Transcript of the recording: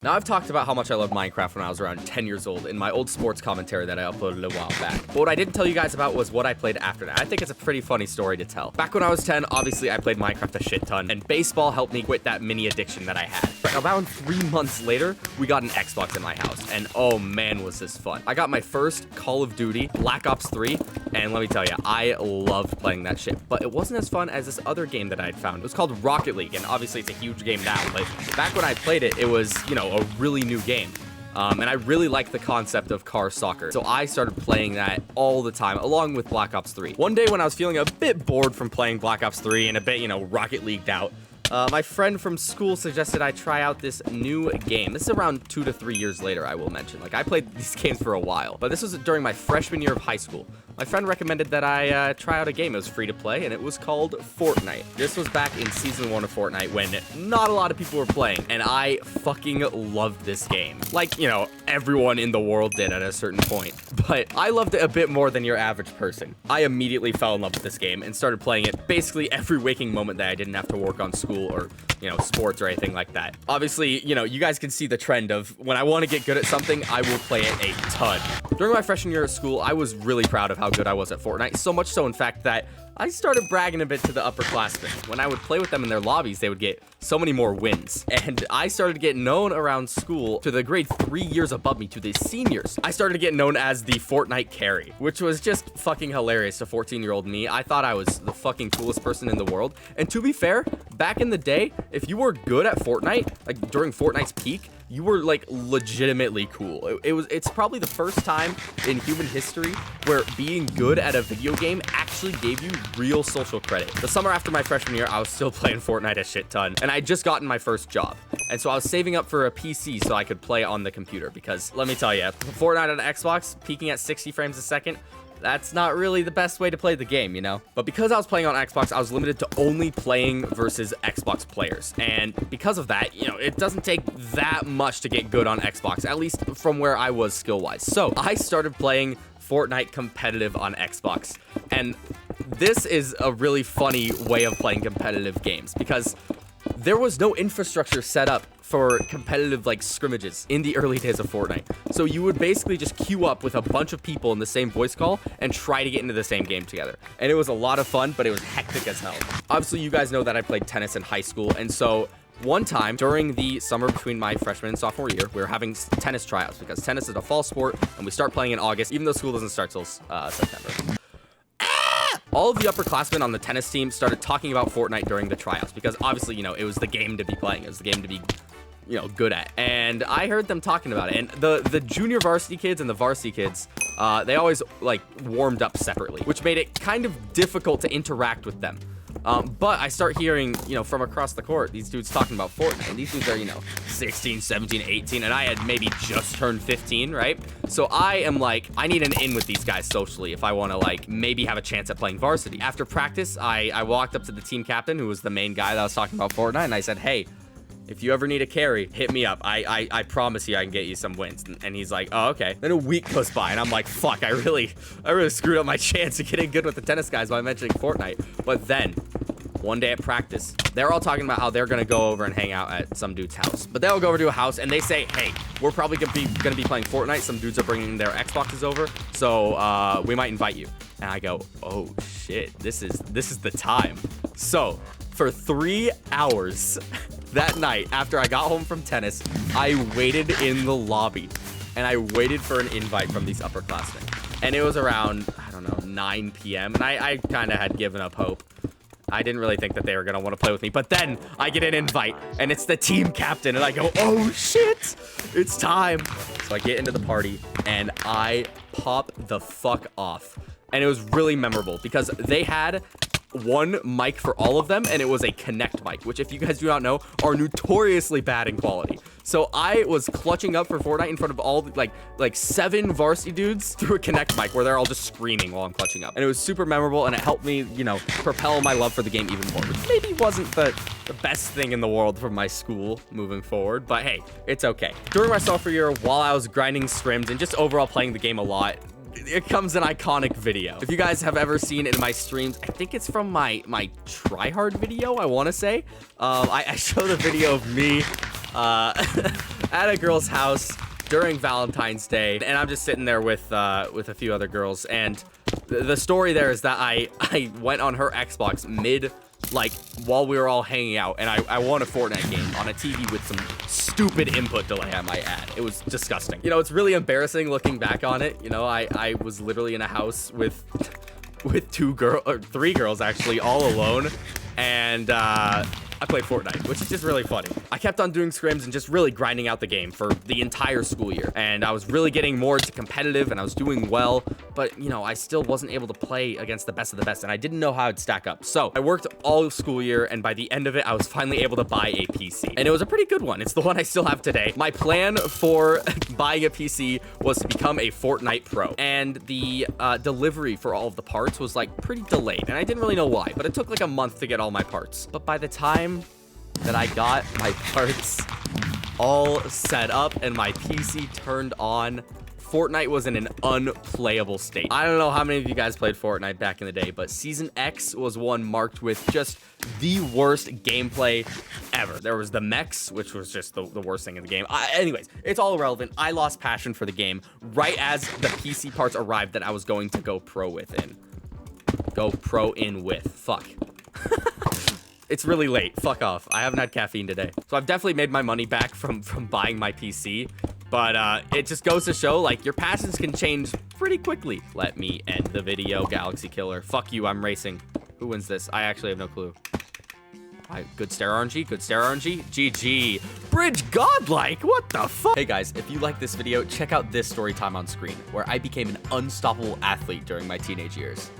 Now, I've talked about how much I loved Minecraft when I was around 10 years old in my old sports commentary that I uploaded a while back. But what I didn't tell you guys about was what I played after that. I think it's a pretty funny story to tell. Back when I was 10, obviously I played Minecraft a shit ton, and baseball helped me quit that mini addiction that I had. But around 3 months later, we got an Xbox in my house, and oh man, was this fun. I got my first Call of Duty, Black Ops 3, and let me tell you, I loved playing that shit. But it wasn't as fun as this other game that I'd found. It was called Rocket League, and obviously it's a huge game now, but back when I played it, it was, you know, a really new game. And I really like the concept of car soccer. So I started playing that all the time, along with Black Ops 3. One day when I was feeling a bit bored from playing Black Ops 3 and a bit, you know, Rocket Leagued out, my friend from school suggested I try out this new game. This is around 2 to 3 years later, I will mention. Like, I played these games for a while, but this was during my freshman year of high school. My friend recommended that I try out a game. It was free to play, and it was called Fortnite. This was back in Season 1 of Fortnite when not a lot of people were playing, and I fucking loved this game. Like, you know, everyone in the world did at a certain point, but I loved it a bit more than your average person. I immediately fell in love with this game and started playing it basically every waking moment that I didn't have to work on school or, you know, sports or anything like that. Obviously, you know, you guys can see the trend of when I want to get good at something, I will play it a ton. During my freshman year of school, I was really proud of how good I was at Fortnite, so much so, in fact, that I started bragging a bit to the upperclassmen. When I would play with them in their lobbies, they would get so many more wins. And I started to get known around school to the grade 3 years above me, to the seniors. I started to get known as the Fortnite carry, which was just fucking hilarious to 14-year-old me. I thought I was the fucking coolest person in the world. And to be fair, back in the day, if you were good at Fortnite, like during Fortnite's peak, you were like legitimately cool. It's probably the first time in human history where being good at a video game actually gave you real social credit. The summer after my freshman year, I was still playing Fortnite a shit ton, and I had just gotten my first job. And so I was saving up for a PC so I could play on the computer, because let me tell you, Fortnite on Xbox peaking at 60 frames a second, that's not really the best way to play the game, you know? But because I was playing on Xbox, I was limited to only playing versus Xbox players. And because of that, you know, it doesn't take that much to get good on Xbox, at least from where I was skill-wise. So I started playing Fortnite competitive on Xbox. And this is a really funny way of playing competitive games, because there was no infrastructure set up for competitive like scrimmages in the early days of Fortnite. So you would basically just queue up with a bunch of people in the same voice call and try to get into the same game together. And it was a lot of fun, but it was hectic as hell. Obviously, you guys know that I played tennis in high school, and so one time during the summer between my freshman and sophomore year, we were having tennis tryouts, because tennis is a fall sport and we start playing in August, even though school doesn't start till September. All of the upperclassmen on the tennis team started talking about Fortnite during the tryouts, because obviously, you know, it was the game to be playing. It was the game to be, you know, good at. And I heard them talking about it. And the junior varsity kids and the varsity kids, they always like warmed up separately, which made it kind of difficult to interact with them. But I start hearing, you know, from across the court, these dudes talking about Fortnite, and these dudes are, you know, 16, 17, 18, and I had maybe just turned 15, right? So I am like, I need an in with these guys socially if I want to, like, maybe have a chance at playing varsity. After practice, I walked up to the team captain, who was the main guy that was talking about Fortnite, and I said, hey, if you ever need a carry, hit me up. I promise you I can get you some wins. And he's like, oh, okay. Then a week goes by, and I'm like, fuck, I really screwed up my chance of getting good with the tennis guys by mentioning Fortnite. But then, one day at practice, they're all talking about how they're gonna go over and hang out at some dude's house. But they'll go over to a house, and they say, hey, we're probably gonna be playing Fortnite. Some dudes are bringing their Xboxes over, so we might invite you. And I go, oh shit, this is the time. So for 3 hours that night, after I got home from tennis, I waited in the lobby, and I waited for an invite from these upperclassmen. And it was around, I don't know, 9 p.m., and I kind of had given up hope. I didn't really think that they were going to want to play with me, but then I get an invite, and it's the team captain, and I go, oh shit, it's time. So I get into the party, and I pop the fuck off. And it was really memorable, because they had one mic for all of them, and it was a Connect mic, which, if you guys do not know, are notoriously bad in quality. So I was clutching up for Fortnite in front of all like 7 varsity dudes through a Connect mic, where they're all just screaming while I'm clutching up. And it was super memorable, and it helped me, you know, propel my love for the game even more, which maybe wasn't the best thing in the world for my school moving forward, but hey, it's okay. During my sophomore year, while I was grinding scrims and just overall playing the game a lot, it comes an iconic video. If you guys have ever seen it in my streams, I think it's from my tryhard video, I want to say. I show the video of me at a girl's house during Valentine's Day, and I'm just sitting there with a few other girls, and the story there is that I went on her Xbox like while we were all hanging out, and I won a Fortnite game on a TV with some stupid input delay, I might add. It was disgusting. You know, it's really embarrassing looking back on it. You know, I was literally in a house with three girls actually, all alone, and I played Fortnite, which is just really funny. I kept on doing scrims and just really grinding out the game for the entire school year. And I was really getting more into competitive, and I was doing well, but you know, I still wasn't able to play against the best of the best, and I didn't know how I'd stack up. So I worked all school year, and by the end of it, I was finally able to buy a PC. And it was a pretty good one. It's the one I still have today. My plan for buying a PC was to become a Fortnite pro. And the delivery for all of the parts was like pretty delayed, and I didn't really know why, but it took like a month to get all my parts. But by the time that I got my parts all set up and my PC turned on, Fortnite was in an unplayable state. I don't know how many of you guys played Fortnite back in the day, but Season X was one marked with just the worst gameplay ever. There was the mechs, which was just the worst thing in the game. Anyways, it's all irrelevant. I lost passion for the game right as the PC parts arrived that I was going to go pro with. Fuck. It's really late. Fuck off. I haven't had caffeine today. So I've definitely made my money back from buying my PC. But it just goes to show, like, your passions can change pretty quickly. Let me end the video, Galaxy Killer. Fuck you, I'm racing. Who wins this? I actually have no clue. Good stare RNG, good stare RNG. GG. Bridge godlike, what the fuck? Hey guys, if you like this video, check out this story time on screen, where I became an unstoppable athlete during my teenage years.